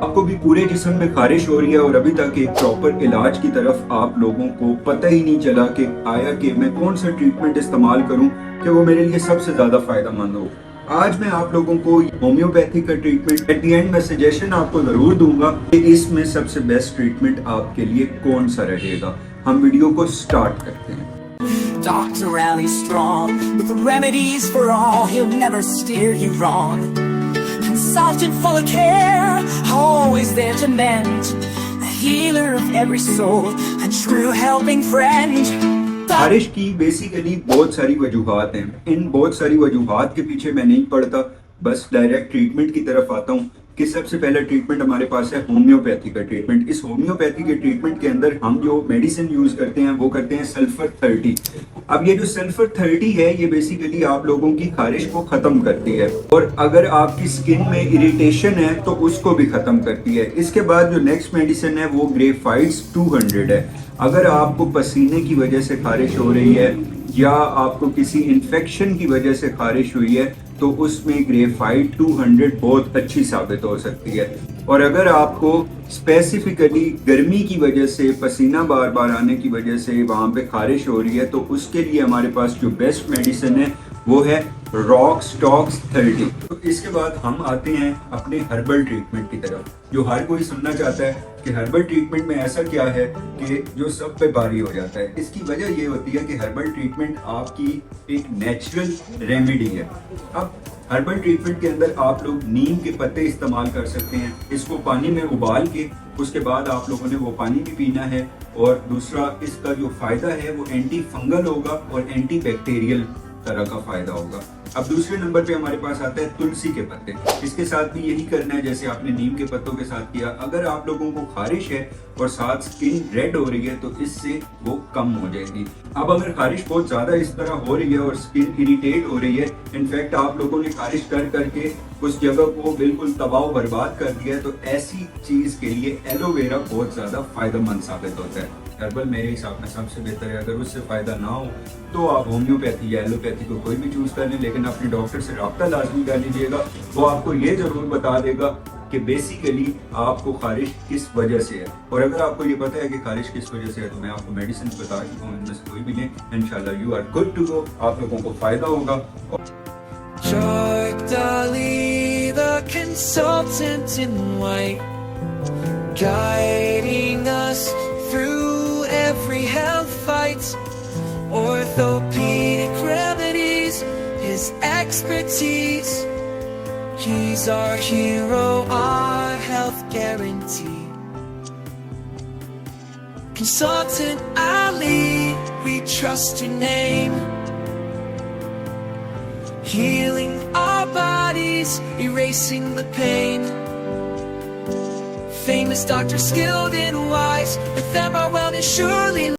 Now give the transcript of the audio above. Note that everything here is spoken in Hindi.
आपको भी पूरे जिस्म में खारिश हो रही है और अभी तक एक प्रॉपर इलाज की तरफ आप लोगों को पता ही नहीं चला कि आया कि मैं कौन सा ट्रीटमेंट इस्तेमाल करूं कि वो मेरे लिए सबसे ज्यादा फायदेमंद हो। आज मैं आप लोगों को होम्योपैथी का ट्रीटमेंट एट द एंड में सजेशन आपको जरूर दूंगा कि इसमें सबसे बेस्ट ट्रीटमेंट आपके लिए कौन सा रहेगा। हम वीडियो को स्टार्ट करते हैं। Dr. Ali Strong, with the remedies for all, he'll never steer you wrong. Consultant full of care, always there to mend, a healer of every soul, a true helping friend. खारिश की बेसिकली बहुत सारी वजूहात हैं। इन बहुत सारी वजूहात के पीछे मैं नहीं पड़ता, बस डायरेक्ट ट्रीटमेंट की तरफ आता हूँ कि सबसे पहला ट्रीटमेंट हमारे पास है होम्योपैथी का ट्रीटमेंट। इस होम्योपैथी के ट्रीटमेंट के अंदर हम जो मेडिसिन यूज करते हैं वो करते हैं सल्फर 30। अब ये जो सल्फर 30 है ये बेसिकली आप लोगों की खारिश को खत्म करती है और अगर आपकी स्किन में इरिटेशन है तो उसको भी खत्म करती है। इसके बाद जो नेक्स्ट मेडिसिन है वो ग्रेफाइट्स 200 है। अगर आपको पसीने की वजह से खारिश हो रही है या आपको किसी इन्फेक्शन की वजह से खारिश हुई है तो उसमें ग्रेफाइट 200 बहुत अच्छी साबित हो सकती है। और अगर आपको स्पेसिफिकली गर्मी की वजह से पसीना बार बार आने की वजह से वहां पे खारिश हो रही है तो उसके लिए हमारे पास जो बेस्ट मेडिसिन है वो है रॉकस्टॉक्स 30। तो इसके बाद हम आते हैं अपने हर्बल ट्रीटमेंट की तरफ, जो हर कोई सुनना चाहता है कि हर्बल ट्रीटमेंट में ऐसा क्या है कि जो सब पे भारी हो जाता है। इसकी वजह ये होती है कि हर्बल ट्रीटमेंट आपकी एक नेचुरल रेमेडी है। अब हर्बल ट्रीटमेंट के अंदर आप लोग नीम के पत्ते इस्तेमाल कर सकते हैं। इसको पानी में उबाल के उसके बाद आप लोगों ने वो पानी भी पीना है। और दूसरा इसका जो फायदा है वो एंटी फंगल होगा और एंटी बैक्टीरियल तरह का फायदा होगा। अब दूसरे नंबर पे हमारे पास आता है तुलसी के पत्ते। इसके साथ भी यही करना है जैसे आपने नीम के पत्तों के साथ किया। अगर आप लोगों को खारिश है और साथ स्किन रेड हो रही है तो इससे वो कम हो जाएगी। अब अगर खारिश बहुत ज्यादा इस तरह हो रही है और स्किन इरिटेट हो रही है, इनफैक्ट आप लोगों ने खारिश कर करके उस जगह को बिल्कुल तबाह बर्बाद कर दिया है, तो ऐसी चीज के लिए एलोवेरा बहुत ज्यादा फायदेमंद साबित होता है। हर्बल मेरे हिसाब में सबसे बेहतर है। अगर उससे फायदा ना हो तो आप होम्योपैथी या एलोपैथी को कोई भी चूज कर लें, लेकिन अपने डॉक्टर से रब्ता लाजमी कर लीजिएगा। वो आपको ये जरूर बता देगा कि बेसिकली आपको खारिश किस वजह से है। और अगर आपको ये पता है कि खारिश किस वजह से है तो मैं आपको मेडिसिन बता चुका हूँ, इनमें से कोई भी लें, इंशाल्लाह you are good to go. आप लोगों को फायदा होगा। The consultant in white, guiding us through every health fight. Orthopedic remedies, his expertise. He's our hero, our health guarantee. Consultant Ali, we trust your name. Healing our bodies, erasing the pain. Famous doctor, skilled and wise, with them our wellness surely